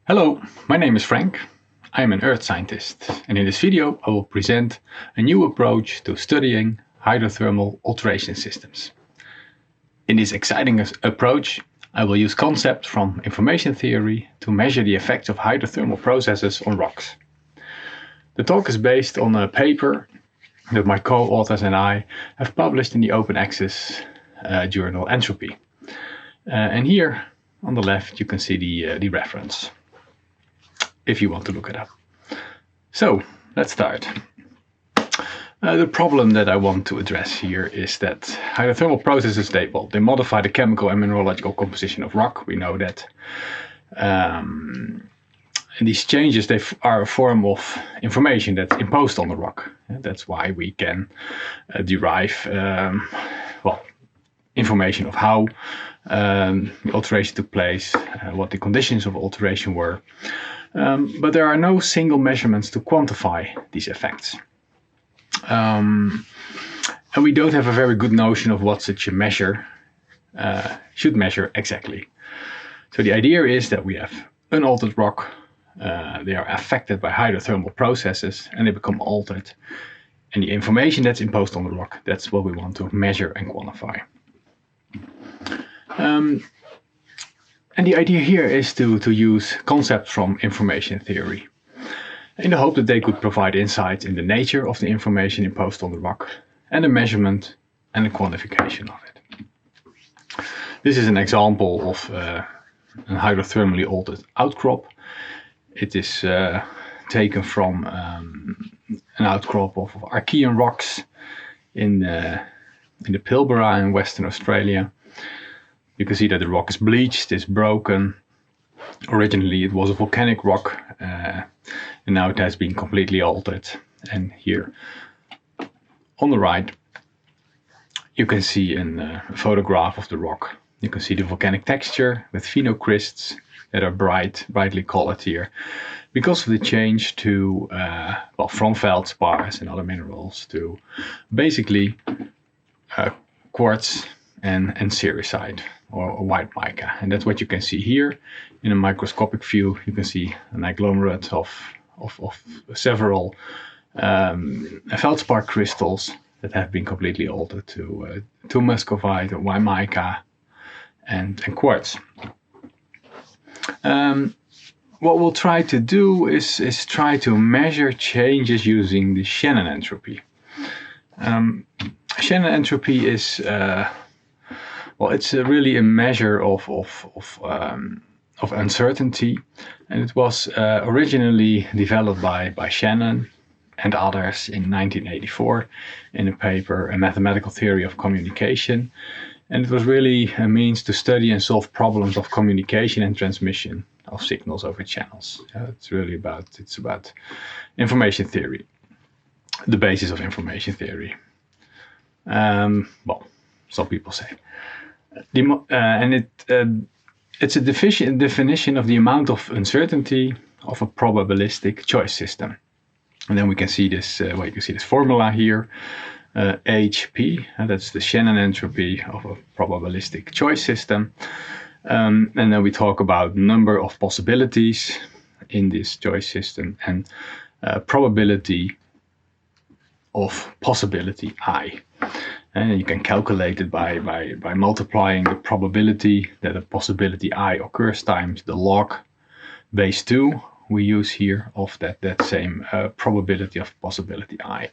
Hello, my name is Frank. I am an earth scientist, and in this video I will present a new approach to studying hydrothermal alteration systems. In this exciting approach, I will use concepts from information theory to measure the effects of hydrothermal processes on rocks. The talk is based on a paper that my co-authors and I have published in the open access journal Entropy. And here on the left you can see the reference, if you want to look it up. So let's start. The problem that I want to address here is that hydrothermal processes, they modify the chemical and mineralogical composition of rock. We know that. And these changes, they are a form of information that's imposed on the rock. That's why we can derive information of how the alteration took place, what the conditions of alteration were. But there are no single measurements to quantify these effects. And we don't have a very good notion of what such a measure should measure exactly. So the idea is that we have unaltered rock, they are affected by hydrothermal processes and they become altered. And the information that's imposed on the rock, that's what we want to measure and quantify. And the idea here is to use concepts from information theory in the hope that they could provide insights in the nature of the information imposed on the rock and the measurement and the quantification of it. This is an example of a hydrothermally altered outcrop. It is taken from an outcrop of Archean rocks in the Pilbara in Western Australia. You can see that the rock is bleached, it's broken. Originally it was a volcanic rock, and now it has been completely altered. And here on the right you can see a photograph of the rock. You can see the volcanic texture with phenocrysts that are brightly colored here because of the change to from feldspars and other minerals to basically quartz and sericite or white mica. And that's what you can see here. In a microscopic view you can see an agglomerate of several feldspar crystals that have been completely altered to muscovite, white mica and quartz. What we'll try to do is try to measure changes using the Shannon entropy. Shannon entropy is it's really a measure of uncertainty, and it was originally developed by Shannon and others in 1984 in a paper, A Mathematical Theory of Communication. And it was really a means to study and solve problems of communication and transmission of signals over channels. It's about information theory, the basis of information theory. Some people say. It's a definition of the amount of uncertainty of a probabilistic choice system. And then we can see this. You can see this formula here, HP. That's the Shannon entropy of a probabilistic choice system. And then we talk about number of possibilities in this choice system and probability of possibility I. And you can calculate it by multiplying the probability that a possibility I occurs times the log base 2 we use here of that same probability of possibility I.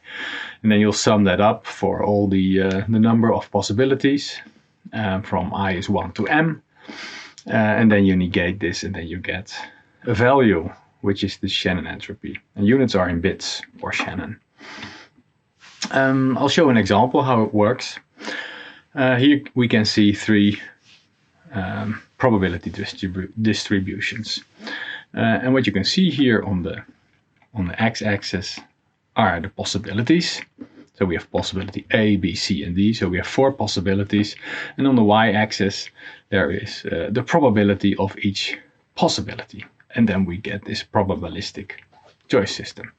And then you'll sum that up for all the number of possibilities from I is 1 to m. And then you negate this and then you get a value, which is the Shannon entropy. And units are in bits or Shannon. I'll show an example how it works. Here we can see three probability distributions. And what you can see here on the x-axis are the possibilities. So we have possibility A, B, C, and D. So we have 4 possibilities. And on the y-axis there is the probability of each possibility. And then we get this probabilistic choice system.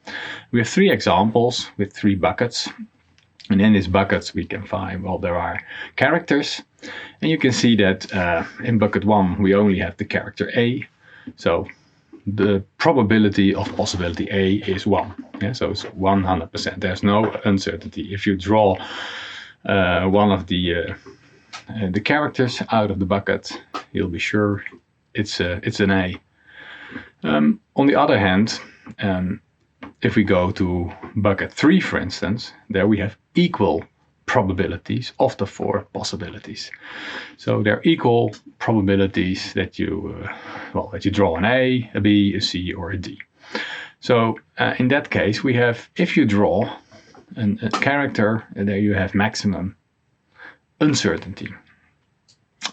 We have 3 examples with 3 buckets. And in these buckets we can find, there are characters. And you can see that in bucket 1 we only have the character A. So the probability of possibility A is 1. Yeah, so it's 100%. There's no uncertainty. If you draw one of the characters out of the bucket, you'll be sure it's an A. On the other hand, if we go to bucket 3, for instance, there we have equal probabilities of the 4 possibilities. So there are equal probabilities that you draw an A, a B, a C, or a D. So in that case, we have, if you draw a character, there you have maximum uncertainty.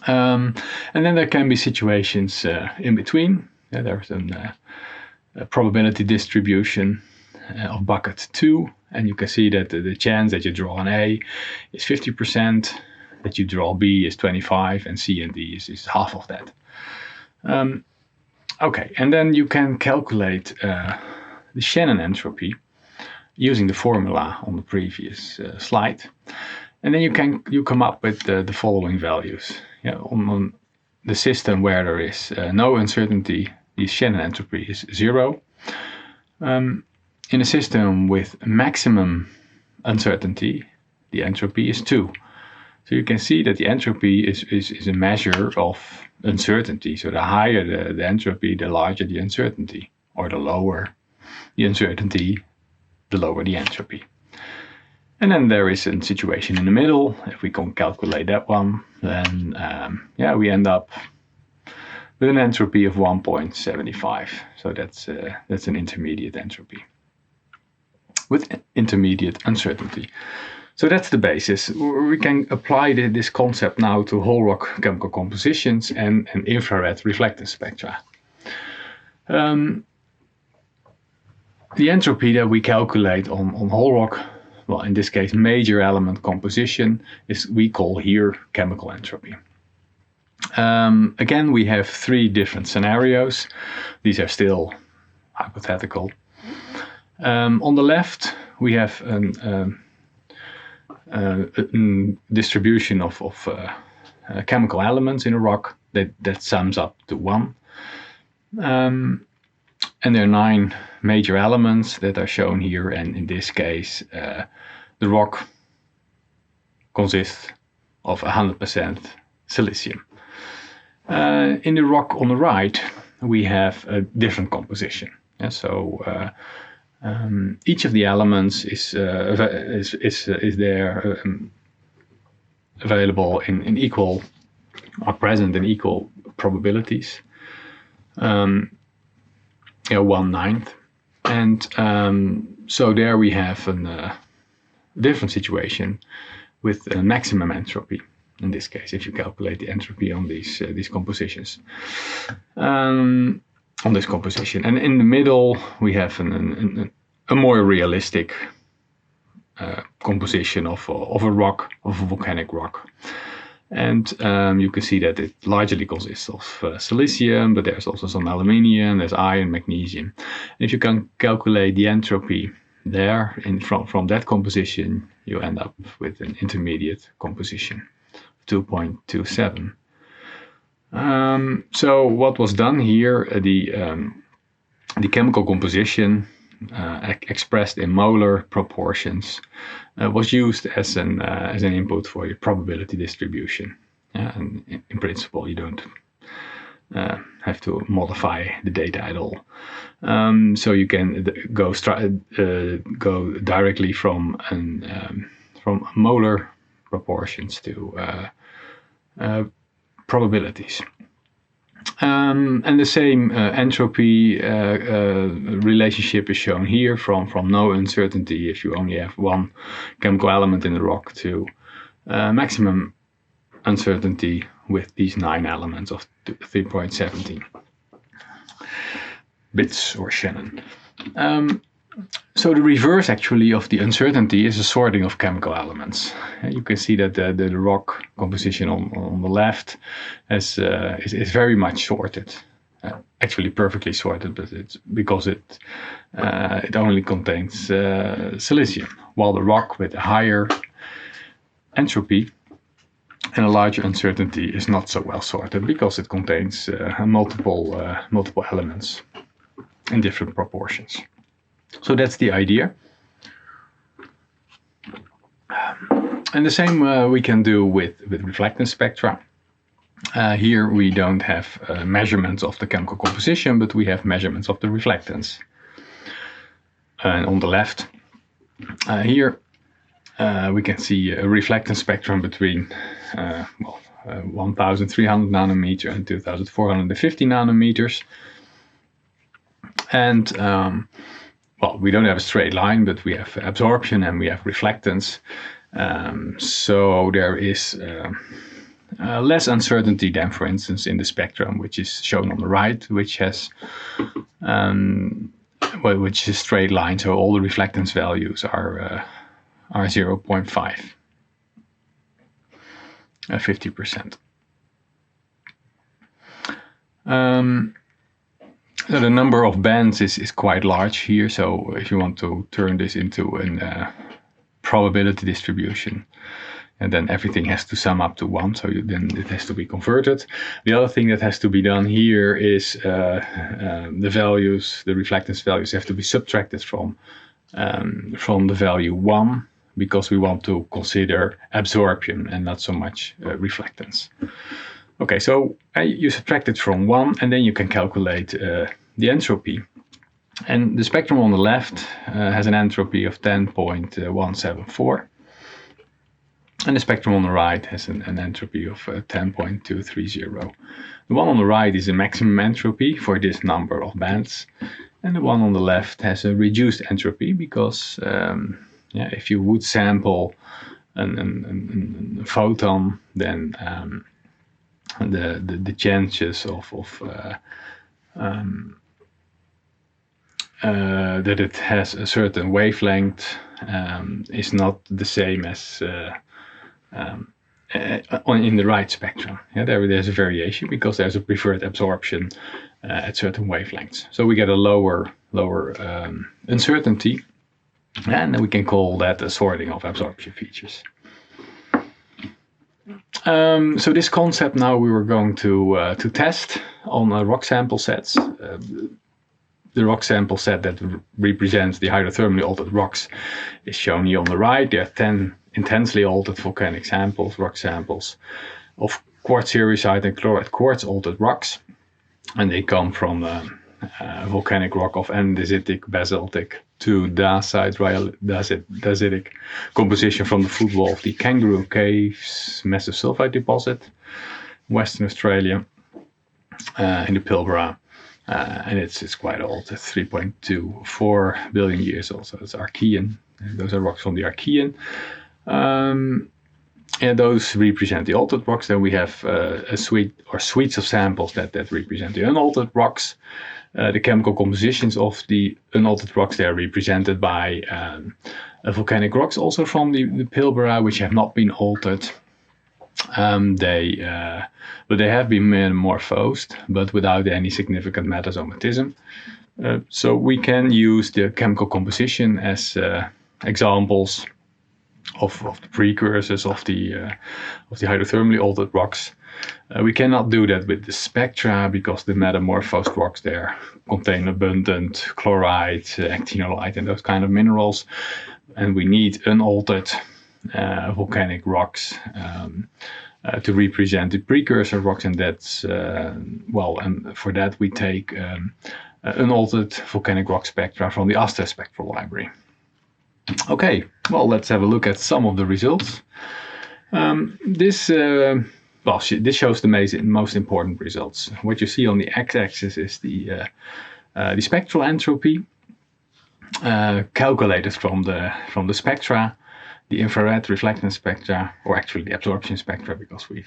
And then there can be situations in between. There's a probability distribution of bucket 2, and you can see that the chance that you draw an A is 50%, that you draw B is 25%, and C and D is half of that. Okay, and then you can calculate the Shannon entropy using the formula on the previous slide, and then you come up with the following values. On the system where there is no uncertainty, the Shannon entropy is 0. In a system with maximum uncertainty, the entropy is 2. So you can see that the entropy is a measure of uncertainty. So the higher the entropy, the larger the uncertainty, or the lower the uncertainty, the lower the entropy. And then there is a situation in the middle. If we can calculate that one, then we end up with an entropy of 1.75. So that's an intermediate entropy with intermediate uncertainty. So that's the basis. We can apply this concept now to whole rock chemical compositions and infrared reflectance spectra. The entropy that we calculate on whole rock, well, in this case major element composition, we call here chemical entropy. Again, we have 3 different scenarios. These are still hypothetical. On the left, we have a distribution of chemical elements in a rock that sums up to 1. And there are 9 major elements that are shown here, and in this case, the rock consists of 100% silicium. In the rock on the right, we have a different composition. So each of the elements is there available in equal, are present in equal probabilities. 1/9, and so there we have a different situation with a maximum entropy. In this case, if you calculate the entropy on these compositions, on this composition, and in the middle we have a more realistic composition of a rock, of a volcanic rock, and you can see that it largely consists of silicium, but there's also some aluminium, there's iron, magnesium. And if you can calculate the entropy there from that composition, you end up with an intermediate composition. 2.27. So what was done here, the chemical composition expressed in molar proportions was used as an input for your probability distribution. And in principle, you don't have to modify the data at all. So you can go directly from molar proportions to probabilities. And the same entropy relationship is shown here from no uncertainty if you only have 1 chemical element in the rock to maximum uncertainty with these 9 elements of 3.17 bits or Shannon. So the reverse actually of the uncertainty is a sorting of chemical elements. You can see that the rock composition on the left is very much sorted, actually perfectly sorted, but it's because it only contains silicium, while the rock with a higher entropy and a larger uncertainty is not so well sorted because it contains multiple elements. in different proportions. So that's the idea. And the same we can do with reflectance spectra. Here we don't have measurements of the chemical composition, but we have measurements of the reflectance. And on the left, here we can see a reflectance spectrum between 1300 nanometer and 2450 nanometers. And we don't have a straight line, but we have absorption and we have reflectance. So there is less uncertainty than, for instance, in the spectrum, which is shown on the right, which has which is straight line. So all the reflectance values are 0.5, 50%. So the number of bands is quite large here. So if you want to turn this into a probability distribution, and then everything has to sum up to 1, so then it has to be converted. The other thing that has to be done here is the values, the reflectance values, have to be subtracted from the value 1, because we want to consider absorption and not so much reflectance. Okay, so you subtract it from 1, and then you can calculate the entropy. And the spectrum on the left has an entropy of 10.174. And the spectrum on the right has an entropy of 10.230. The one on the right is the maximum entropy for this number of bands. And the one on the left has a reduced entropy because if you would sample a photon, then the chances that it has a certain wavelength is not the same as in the right spectrum. There's a variation because there's a preferred absorption at certain wavelengths. So we get a lower uncertainty, and then we can call that a sorting of absorption features. So this concept now we were going to test on rock sample sets. The rock sample set that represents the hydrothermally altered rocks is shown here on the right. There are 10 intensely altered volcanic samples, rock samples, of quartz sericite and chloride quartz altered rocks. And they come from volcanic rock of andesitic, basaltic to dacitic composition from the footwall of the Kangaroo Caves massive sulfide deposit, Western Australia, in the Pilbara. And it's quite old, 3.24 billion years old. So it's Archean. Those are rocks from the Archean. And those represent the altered rocks. Then we have suites of samples that represent the unaltered rocks. The chemical compositions of the unaltered rocks, they are represented by volcanic rocks also from the Pilbara, which have not been altered. But they have been metamorphosed, but without any significant metasomatism. So we can use the chemical composition as examples of the precursors of the hydrothermally altered rocks. We cannot do that with the spectra because the metamorphosed rocks there contain abundant chloride, actinolite, and those kind of minerals, and we need unaltered volcanic rocks to represent the precursor rocks, and that's and for that we take unaltered volcanic rock spectra from the Aster spectral library. Okay, well, let's have a look at some of the results. This shows the most important results. What you see on the x-axis is the spectral entropy calculated from the spectra, the infrared reflectance spectra, or actually the absorption spectra, because we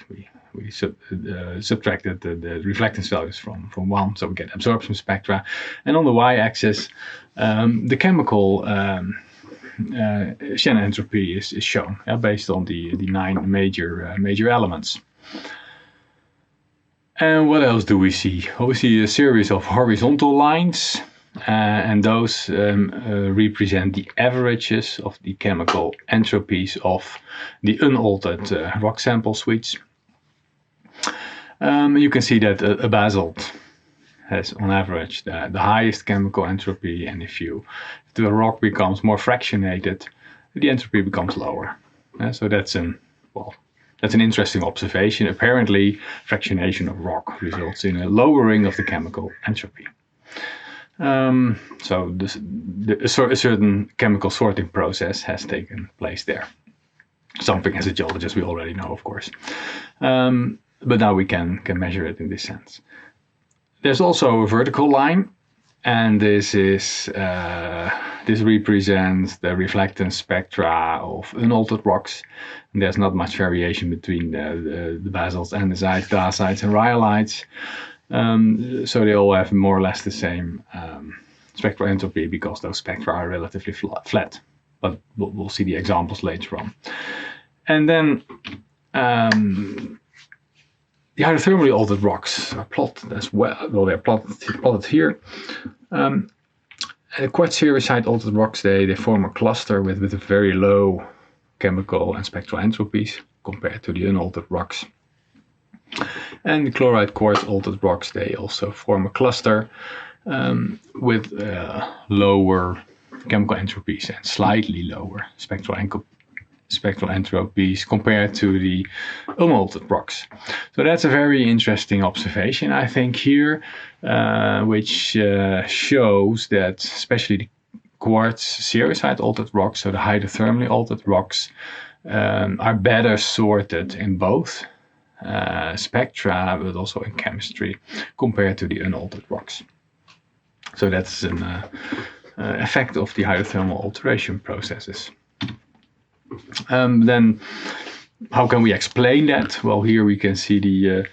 subtracted the reflectance values from 1, so we get absorption spectra. And on the y-axis, the chemical Shannon entropy is shown based on the 9 major elements. And what else do we see? Well, we see a series of horizontal lines, and those represent the averages of the chemical entropies of the unaltered rock sample suites. You can see that a basalt has on average the highest chemical entropy, and if the rock becomes more fractionated, the entropy becomes lower. So that's an interesting observation. Apparently, fractionation of rock results in a lowering of the chemical entropy. So a certain chemical sorting process has taken place there. Something as a geologist we already know, of course. But now we can measure it in this sense. There's also a vertical line, and this represents the reflectance spectra of unaltered rocks. And there's not much variation between the basalts, andesites, dacites, and rhyolites. So they all have more or less the same spectral entropy because those spectra are relatively flat. But we'll see the examples later on. And then the hydrothermally altered rocks are plotted as well. Well, they're plotted here. The quartz sericite altered rocks, they form a cluster with a very low chemical and spectral entropies compared to the unaltered rocks. And the chloride quartz altered rocks, they also form a cluster with lower chemical entropies and slightly lower spectral entropies compared to the unaltered rocks. So that's a very interesting observation, I think, here, which shows that especially the quartz sericite altered rocks, so the hydrothermally altered rocks, are better sorted in both spectra, but also in chemistry, compared to the unaltered rocks. So that's an effect of the hydrothermal alteration processes. Then how can we explain that? Well, here we can see the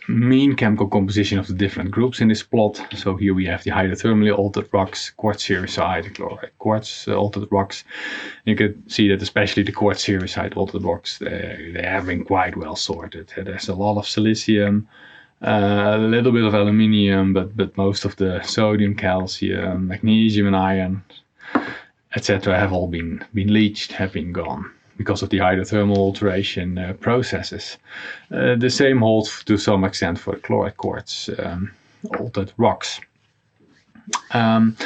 mean chemical composition of the different groups in this plot. So here we have the hydrothermally altered rocks, quartz sericite, chloride quartz altered rocks. You can see that especially the quartz sericite altered rocks, they have been quite well sorted. There's a lot of silicium, a little bit of aluminium, but most of the sodium, calcium, magnesium, and iron, etc., have all been leached, have been gone because of the hydrothermal alteration processes. The same holds to some extent for the chloride quartz altered rocks. And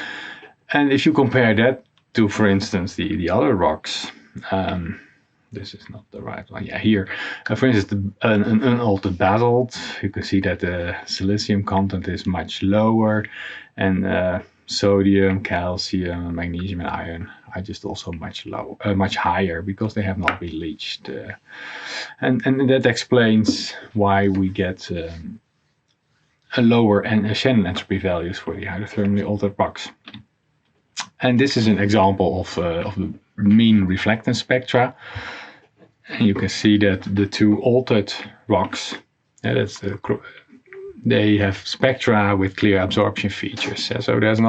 if you compare that to, for instance, the other rocks, this is not the right one. Yeah, here, for instance, an unaltered basalt, you can see that the silicium content is much lower, and sodium, calcium, magnesium, and iron are just also much higher because they have not been leached, and that explains why we get a lower Shannon entropy values for the hydrothermally altered rocks. And this is an example of the mean reflectance spectra. And you can see that the two altered rocks, they have spectra with clear absorption features. So there's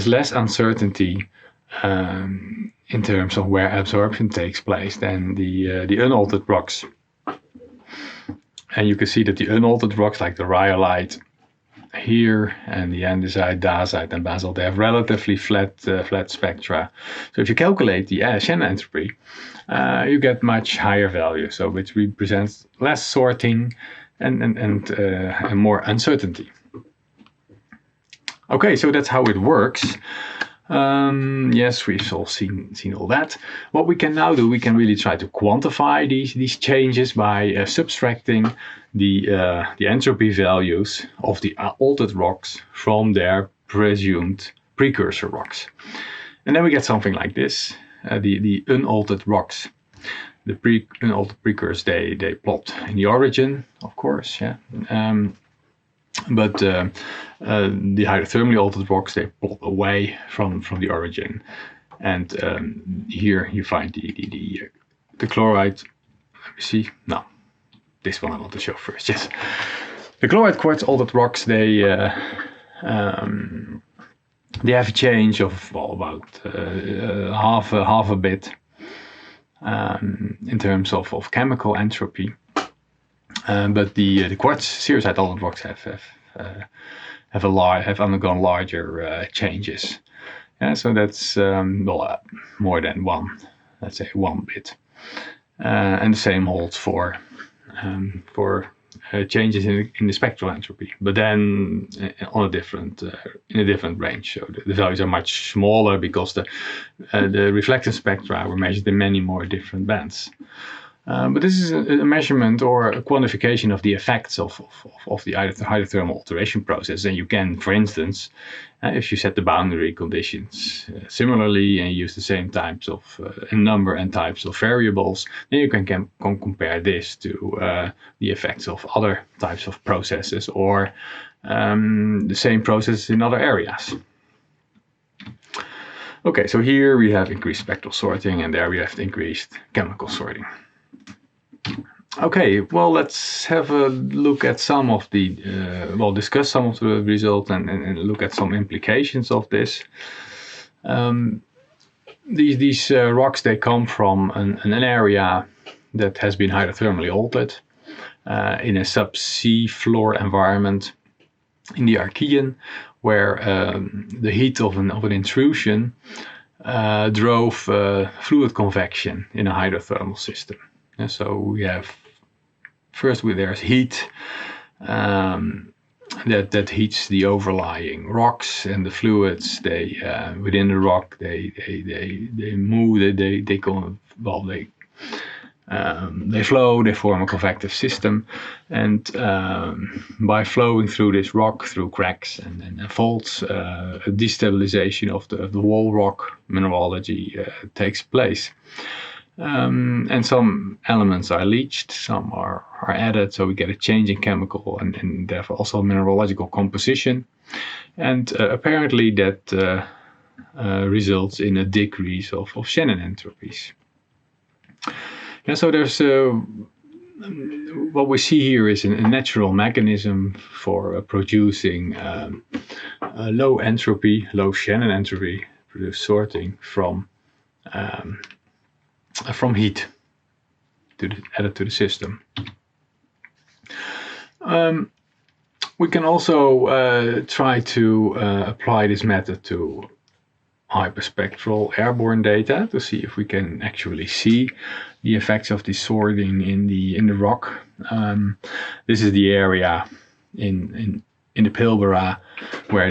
less uncertainty in terms of where absorption takes place than the unaltered rocks. And you can see that the unaltered rocks, like the rhyolite here, and the andesite, dacite, and basalt, they have relatively flat spectra. So if you calculate the Shannon entropy, you get much higher values, so which represents less sorting and more uncertainty. Okay, so that's how it works. Yes, we've all seen all that. What we can now do, we can really try to quantify these changes by subtracting the entropy values of the altered rocks from their presumed precursor rocks. And then we get something like this. The unaltered rocks, the unaltered precursors, they plot in the origin, of course, yeah. But the hydrothermally altered rocks, they plot away from the origin. And here you find the chloride. Let me see. No, this one I want to show first. Yes, the chloride quartz altered rocks, they have a change of about half a bit in terms of chemical entropy. But the quartz sericite altered rocks have undergone larger changes. Yeah, so that's more than one, let's say 1 bit. And the same holds for changes in the spectral entropy, but then on a different in a different range. So the values are much smaller because the reflectance spectra were measured in many more different bands. But this is a measurement or a quantification of the effects of the hydrothermal alteration process. And you can, for instance, if you set the boundary conditions similarly and use the same types of number and types of variables, then you can compare this to the effects of other types of processes or the same processes in other areas. Okay, so here we have increased spectral sorting, and there we have increased chemical sorting. Okay, well, let's have a look at some of the, discuss some of the results and look at some implications of this. These rocks, they come from an area that has been hydrothermally altered in a subsea floor environment in the Archean, where the heat of an intrusion drove fluid convection in a hydrothermal system. And so we have there's heat that heats the overlying rocks, and the fluids they within the rock they move, they flow, they form a convective system, and by flowing through this rock, through cracks and faults, a destabilization of the whole rock mineralogy takes place. And some elements are leached, some are added, so we get a change in chemical and therefore also mineralogical composition. And apparently that results in a decrease of Shannon entropies. And so there's what we see here is a natural mechanism for producing low entropy, low Shannon entropy, produce sorting from heat added to the system. We can also try to apply this method to hyperspectral airborne data to see if we can actually see the effects of the sorting in the rock. This is the area in the Pilbara where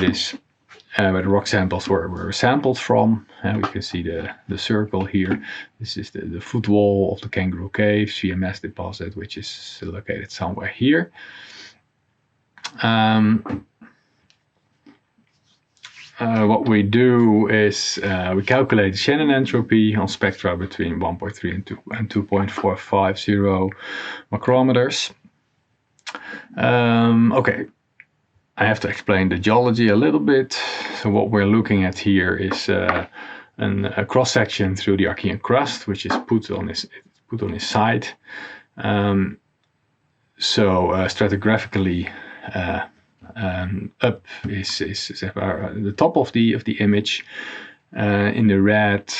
where the rock samples were sampled from. We can see the circle here. This is the footwall of the Kangaroo Cave CMS deposit, which is located somewhere here. What we do is we calculate the Shannon entropy on spectra between 1.3 and 2.450 macrometers. Okay, I have to explain the geology a little bit. So what we're looking at here is a cross-section through the Archean crust, which is put on its side. Stratigraphically up is the top of the image. In the red,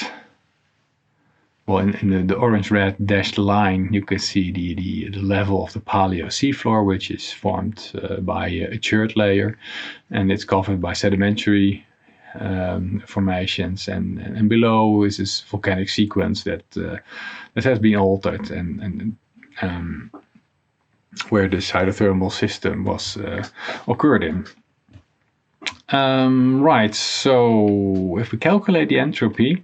in the orange-red dashed line, you can see the level of the paleo seafloor, which is formed by a chert layer, and it's covered by sedimentary formations, and below is this volcanic sequence that has been altered and where this hydrothermal system was occurred in. Right, so if we calculate the entropy,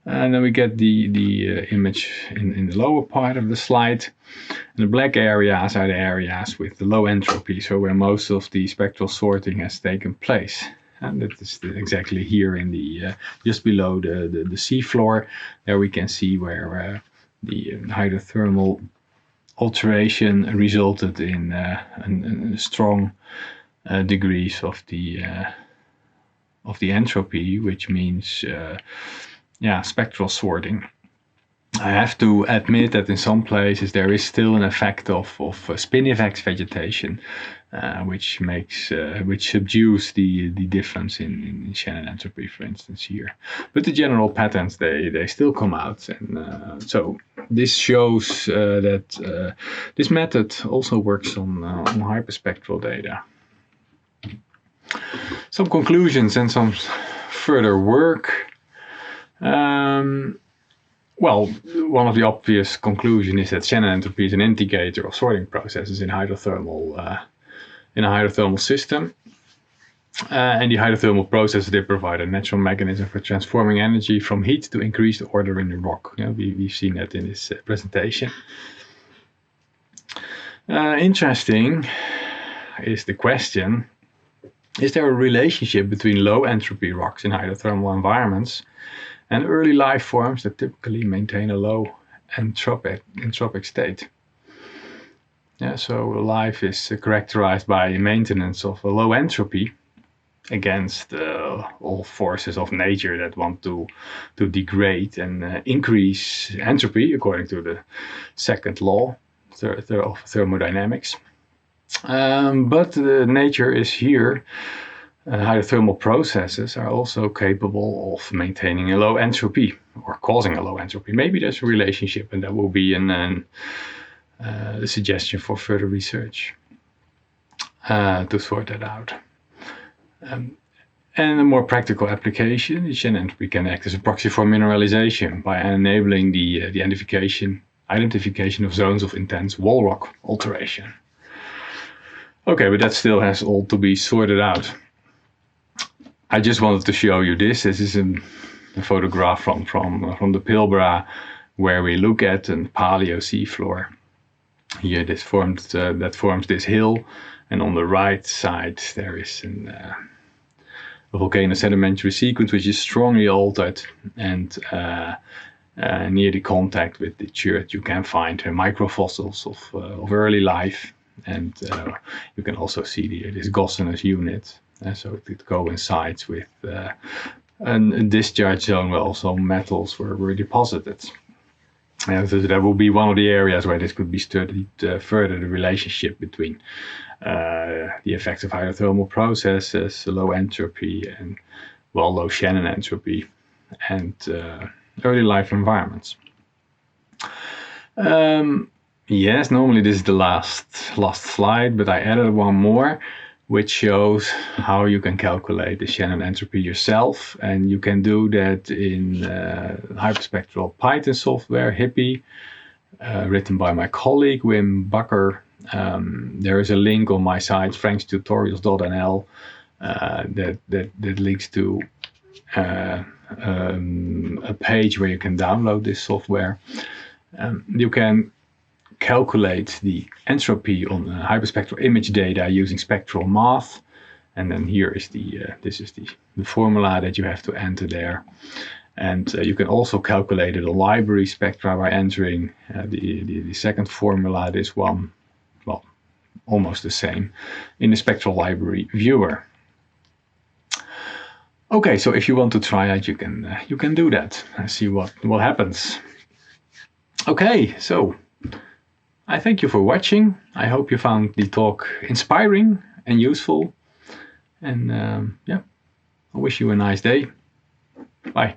and then we get the image in the lower part of the slide. And the black areas are the areas with the low entropy, so where most of the spectral sorting has taken place. And that is exactly here in the just below the seafloor. There we can see where the hydrothermal alteration resulted in strong degrees of the entropy, which means spectral sorting. I have to admit that in some places there is still an effect of spinifex vegetation, which subdues the difference in Shannon entropy, for instance, here. But the general patterns they still come out, and so this shows that this method also works on hyperspectral data. Some conclusions and some further work. Well, one of the obvious conclusions is that Shannon entropy is an indicator of sorting processes in hydrothermal in a hydrothermal system. And the hydrothermal processes, they provide a natural mechanism for transforming energy from heat to increased order in the rock. We've seen that in this presentation. Interesting is the question, is there a relationship between low entropy rocks in hydrothermal environments and early life forms that typically maintain a low entropic state? So life is characterized by maintenance of a low entropy against all forces of nature that want to degrade and increase entropy according to the second law of thermodynamics. But nature is here. Hydrothermal processes are also capable of maintaining a low entropy or causing a low entropy. Maybe there's a relationship, and that will be a suggestion for further research to sort that out. And a more practical application, Shannon entropy can act as a proxy for mineralization by enabling the identification of zones of intense wall rock alteration. Okay, but that still has all to be sorted out. I just wanted to show you this. This is a photograph from the Pilbara, where we look at a paleo seafloor. Here, that forms this hill, and on the right side there is a volcano sedimentary sequence which is strongly altered, and near the contact with the chert you can find microfossils of early life, and you can also see this gossamerous unit. So it coincides with a discharge zone where also metals were deposited. So that will be one of the areas where this could be studied further, the relationship between the effects of hydrothermal processes, low entropy, and low Shannon entropy, and early life environments. Yes, normally this is the last slide, but I added one more, which shows how you can calculate the Shannon entropy yourself, and you can do that in Hyperspectral Python software, Hippie, written by my colleague Wim Bakker. There is a link on my site, frankstutorials.nl, that links to a page where you can download this software. You can calculate the entropy on hyperspectral image data using spectral math, and then here is this is the formula that you have to enter there. And you can also calculate it on library spectra by entering the second formula, this one, almost the same, in the spectral library viewer. Okay, so if you want to try it, you can do that and see what happens. Okay, so I thank you for watching. I hope you found the talk inspiring and useful. And I wish you a nice day. Bye.